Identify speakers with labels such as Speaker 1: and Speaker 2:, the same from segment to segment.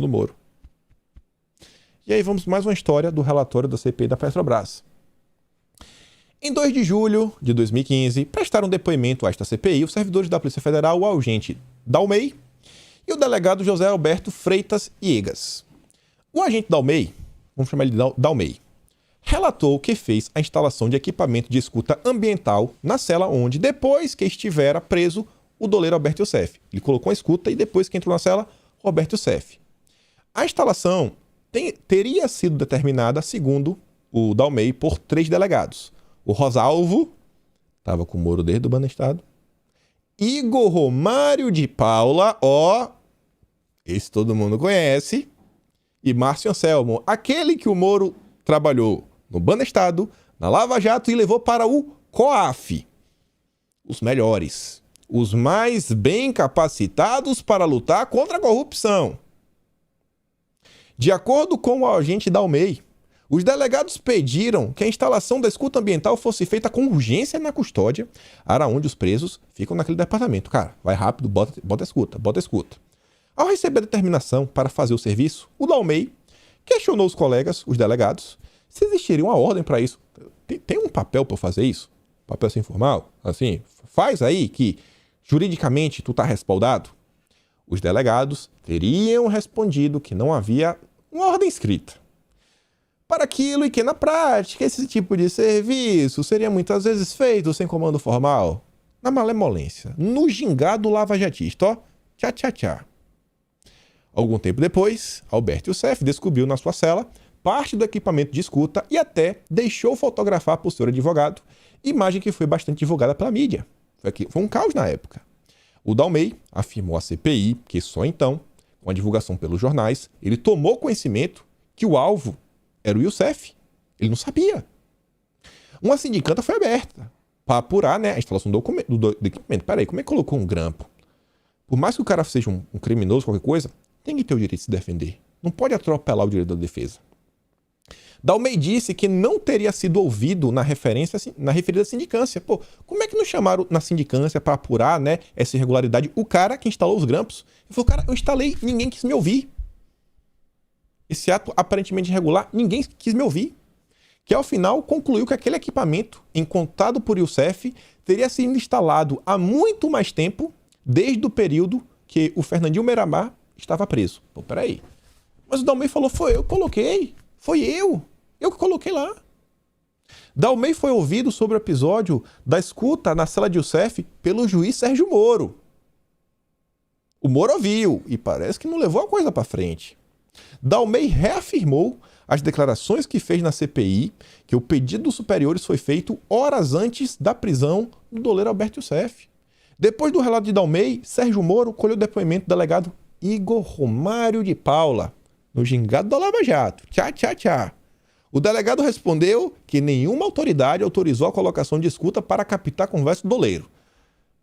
Speaker 1: do Moro. E aí vamos mais uma história do relatório da CPI da Petrobras. Em 2 de julho de 2015, prestaram depoimento a esta CPI os servidores da Polícia Federal, o agente Dalmei e o delegado José Alberto Freitas Iegas. O agente Dalmei, vamos chamar ele de Dalmei, relatou que fez a instalação de equipamento de escuta ambiental na cela onde, depois que estivera preso, o doleiro Alberto Youssef. Ele colocou a escuta e depois que entrou na cela, Roberto Youssef. A instalação teria sido determinada, segundo o Dalmei, por 3 delegados. O Rosalvo, estava com o Moro desde o Banestado, Igor Romário de Paula, esse todo mundo conhece, e Márcio Anselmo, aquele que o Moro trabalhou no Banestado, na Lava Jato e levou para o COAF. Os melhores, os mais bem capacitados para lutar contra a corrupção. De acordo com o agente Dalmei, os delegados pediram que a instalação da escuta ambiental fosse feita com urgência na custódia, área onde os presos ficam naquele departamento. Cara, vai rápido, bota a escuta. Ao receber a determinação para fazer o serviço, o Dalmei questionou os colegas, os delegados, se existiria uma ordem para isso. Tem um papel para fazer isso? Papel assim formal? Assim, faz aí que juridicamente tu tá respaldado? Os delegados teriam respondido que não havia uma ordem escrita para aquilo e que, na prática, esse tipo de serviço seria muitas vezes feito sem comando formal, na malemolência, no gingado lavajatista, ó, tchá. Algum tempo depois, Alberto Youssef descobriu na sua cela parte do equipamento de escuta e até deixou fotografar por seu advogado, imagem que foi bastante divulgada pela mídia. Foi um caos na época. O Dalmei afirmou à CPI que só então, com a divulgação pelos jornais, ele tomou conhecimento que o alvo era o Youssef. Ele não sabia. Uma sindicanta foi aberta para apurar, né, a instalação do equipamento. Peraí, como é que colocou um grampo? Por mais que o cara seja um criminoso, qualquer coisa, tem que ter o direito de se defender. Não pode atropelar o direito da defesa. Dalmei disse que não teria sido ouvido na referida sindicância. Pô, como é que não chamaram na sindicância para apurar, né, essa irregularidade? O cara que instalou os grampos. Ele falou, cara, eu instalei, ninguém quis me ouvir. Esse ato aparentemente irregular, ninguém quis me ouvir. Que ao final concluiu que aquele equipamento, encontrado por Youssef, teria sido instalado há muito mais tempo, desde o período que o Fernandinho Beiramar estava preso. Pô, peraí. Mas o Dalmei falou, foi eu que coloquei. Foi eu que coloquei lá. Dalmei foi ouvido sobre o episódio da escuta na cela de Youssef pelo juiz Sérgio Moro. O Moro ouviu e parece que não levou a coisa para frente. Dalmei reafirmou as declarações que fez na CPI que o pedido dos superiores foi feito horas antes da prisão do doleiro Alberto Youssef. Depois do relato de Dalmei, Sérgio Moro colheu o depoimento do delegado Igor Romário de Paula, no gingado da Lava Jato. Tchá. O delegado respondeu que nenhuma autoridade autorizou a colocação de escuta para captar a conversa do doleiro.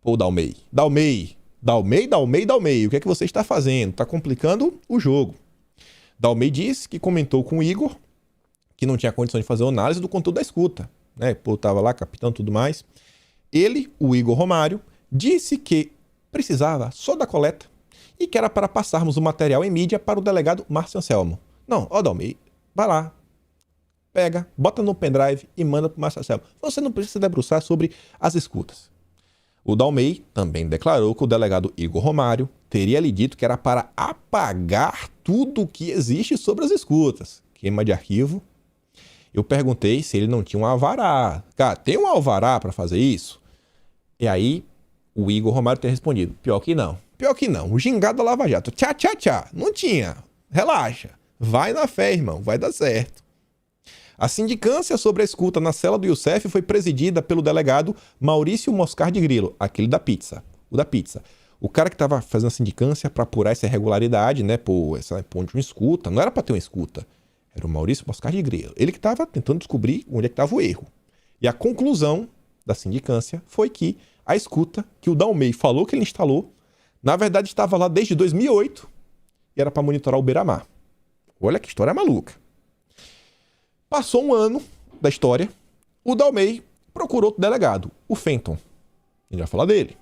Speaker 1: Pô, Dalmei, o que é que você está fazendo? Está complicando o jogo. Dalmei disse que comentou com o Igor que não tinha condição de fazer análise do conteúdo da escuta, né? Pô, tava lá captando tudo mais. Ele, o Igor Romário, disse que precisava só da coleta e que era para passarmos o material em mídia para o delegado Márcio Anselmo. Não, Dalmei, vai lá, pega, bota no pendrive e manda para o Márcio Anselmo. Você não precisa debruçar sobre as escutas. O Dalmei também declarou que o delegado Igor Romário teria lhe dito que era para apagar tudo o que existe sobre as escutas. Queima de arquivo. Eu perguntei se ele não tinha um alvará. Cara, tem um alvará para fazer isso? E aí, o Igor Romário teria respondido, pior que não. O gingado da Lava Jato. Tchá. Não tinha. Relaxa. Vai na fé, irmão. Vai dar certo. A sindicância sobre a escuta na cela do Youssef foi presidida pelo delegado Maurício Moscar de Grilo, aquele da pizza. O da pizza. O cara que estava fazendo a sindicância para apurar essa irregularidade, né? Pô, essa ponte de uma escuta. Não era para ter uma escuta. Era o Maurício Moscar de Grilo. Ele que estava tentando descobrir onde é que estava o erro. E a conclusão da sindicância foi que a escuta que o Dalmei falou que ele instalou, na verdade estava lá desde 2008 e era para monitorar o Beiramar. Olha que história maluca. Passou um ano da história, o Dalmei procurou outro delegado, o Fenton. A gente vai falar dele.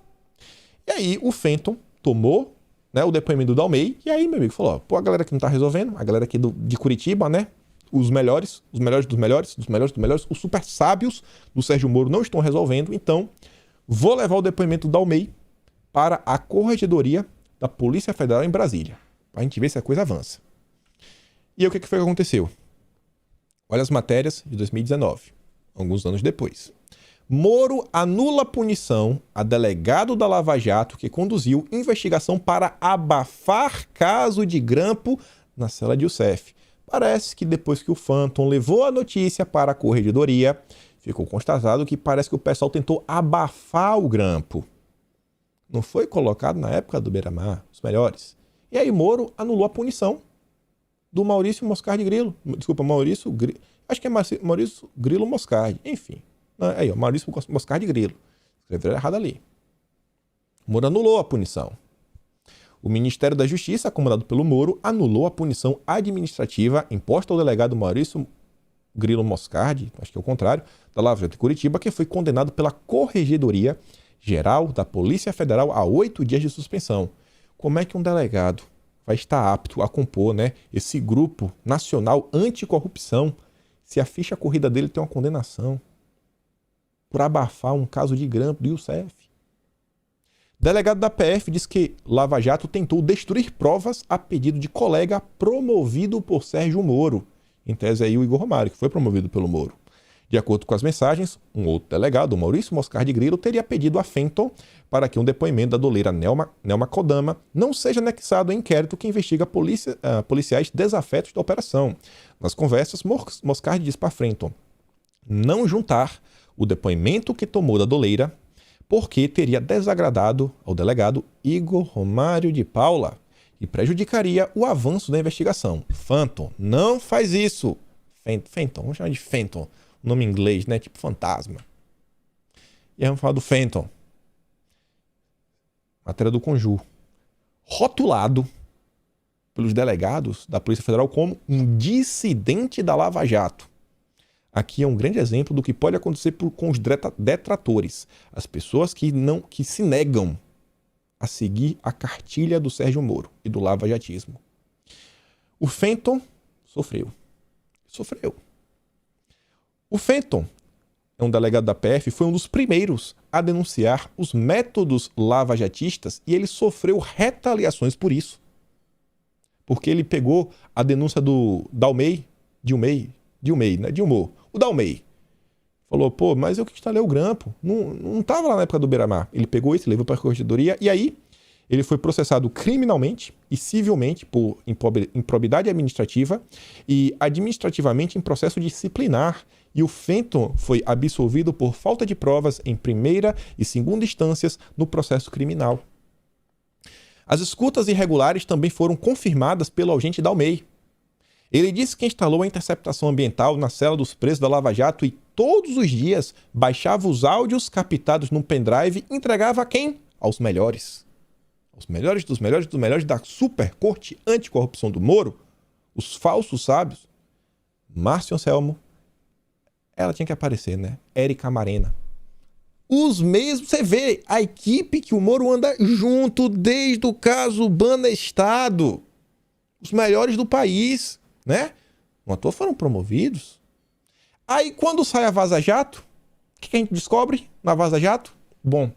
Speaker 1: E aí o Fenton tomou né, o depoimento do Dalmei, e aí, meu amigo, falou, ó, pô, a galera que não tá resolvendo, a galera aqui de Curitiba, né, os melhores dos melhores, os super sábios do Sérgio Moro não estão resolvendo, então vou levar o depoimento do Dalmei para a Corregedoria da Polícia Federal em Brasília, pra gente ver se a coisa avança. E aí, o que foi que aconteceu? Olha as matérias de 2019, alguns anos depois. Moro anula punição a delegado da Lava Jato que conduziu investigação para abafar caso de grampo na cela de Youssef. Parece que depois que o Phantom levou a notícia para a corregedoria, ficou constatado que parece que o pessoal tentou abafar o grampo. Não foi colocado na época do Beiramar, os melhores. E aí Moro anulou a punição do Maurício Moscardi Grilo. Desculpa, acho que é Maurício Grilo Moscardi. Enfim. Aí, ó, Maurício Moscardi Grilo. Escreveram errado ali. Moro anulou a punição. O Ministério da Justiça, comandado pelo Moro, anulou a punição administrativa imposta ao delegado Maurício Grilo Moscardi, acho que é o contrário, da Lava Jato de Curitiba, que foi condenado pela Corregedoria Geral da Polícia Federal a 8 dias de suspensão. Como é que um delegado vai estar apto a compor, né, esse grupo nacional anticorrupção se a ficha corrida dele tem uma condenação por abafar um caso de grampo do Youssef? Delegado da PF diz que Lava Jato tentou destruir provas a pedido de colega promovido por Sérgio Moro. Em tese aí o Igor Romário, que foi promovido pelo Moro. De acordo com as mensagens, um outro delegado, Maurício Moscardi Grilo, teria pedido a Fenton para que um depoimento da doleira Nelma Kodama não seja anexado ao inquérito que investiga policiais desafetos da operação. Nas conversas, Moscardi diz para Fenton não juntar o depoimento que tomou da doleira porque teria desagradado ao delegado Igor Romário de Paula e prejudicaria o avanço da investigação. Phantom, não faz isso. Fenton, vamos chamar de Fenton. Nome em inglês, né? Tipo fantasma. E aí vamos falar do Phantom. Matéria do Conjur. Rotulado pelos delegados da Polícia Federal como um dissidente da Lava Jato. Aqui é um grande exemplo do que pode acontecer com os detratores. As pessoas que se negam a seguir a cartilha do Sérgio Moro e do lavajatismo. O Fenton sofreu. O Fenton é um delegado da PF, foi um dos primeiros a denunciar os métodos lavajatistas e ele sofreu retaliações por isso. Porque ele pegou a denúncia do Dalmei, o Dalmei. Falou, pô, mas eu que instalei o grampo. Não estava lá na época do Beiramar. Ele pegou isso, levou para a corregedoria e aí ele foi processado criminalmente e civilmente por improbidade administrativa e administrativamente em processo disciplinar. E o Fenton foi absolvido por falta de provas em primeira e segunda instâncias no processo criminal. As escutas irregulares também foram confirmadas pelo agente Dalmei. Ele disse que instalou a interceptação ambiental na cela dos presos da Lava Jato e todos os dias baixava os áudios captados num pendrive e entregava a quem? Aos melhores. Os melhores dos melhores da super corte anticorrupção do Moro, os falsos sábios. Márcio Anselmo, ela tinha que aparecer, né? Érica Amarena. Os mesmos, você vê, a equipe que o Moro anda junto desde o caso Banestado. Os melhores do país, né? Não à toa foram promovidos. Aí, quando sai a Vaza Jato, o que a gente descobre na Vaza Jato? Bom,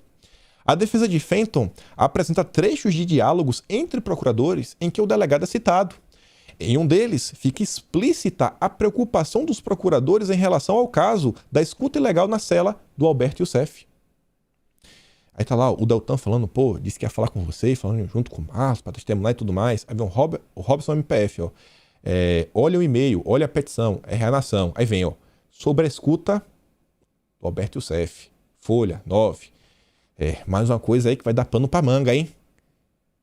Speaker 1: a defesa de Fenton apresenta trechos de diálogos entre procuradores em que o delegado é citado. Em um deles, fica explícita a preocupação dos procuradores em relação ao caso da escuta ilegal na cela do Alberto Youssef. Aí tá lá o Deltan falando, pô, disse que ia falar com você, falando junto com o Marcos, para testemunhar e tudo mais. Aí vem o Robson MPF, ó. Olha o e-mail, olha a petição, é reanação. Aí vem, ó, sobre a escuta do Alberto Youssef. Folha, 9. Mais uma coisa aí que vai dar pano pra manga, hein?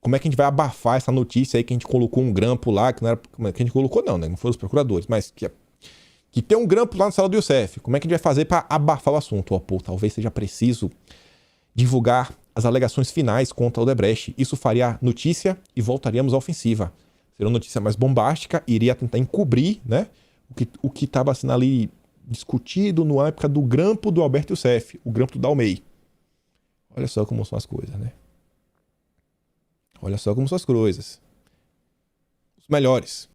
Speaker 1: Como é que a gente vai abafar essa notícia aí que a gente colocou um grampo lá, que não era que a gente colocou não, né? Não foram os procuradores, mas que tem um grampo lá na sala do Youssef. Como é que a gente vai fazer para abafar o assunto? Pô, talvez seja preciso divulgar as alegações finais contra o Odebrecht. Isso faria notícia e voltaríamos à ofensiva. Seria uma notícia mais bombástica, iria tentar encobrir, né, o que estava sendo ali discutido na época do grampo do Alberto Youssef, o grampo do Dalmei. Olha só como são as coisas, né? Olha só como são as coisas. Os melhores.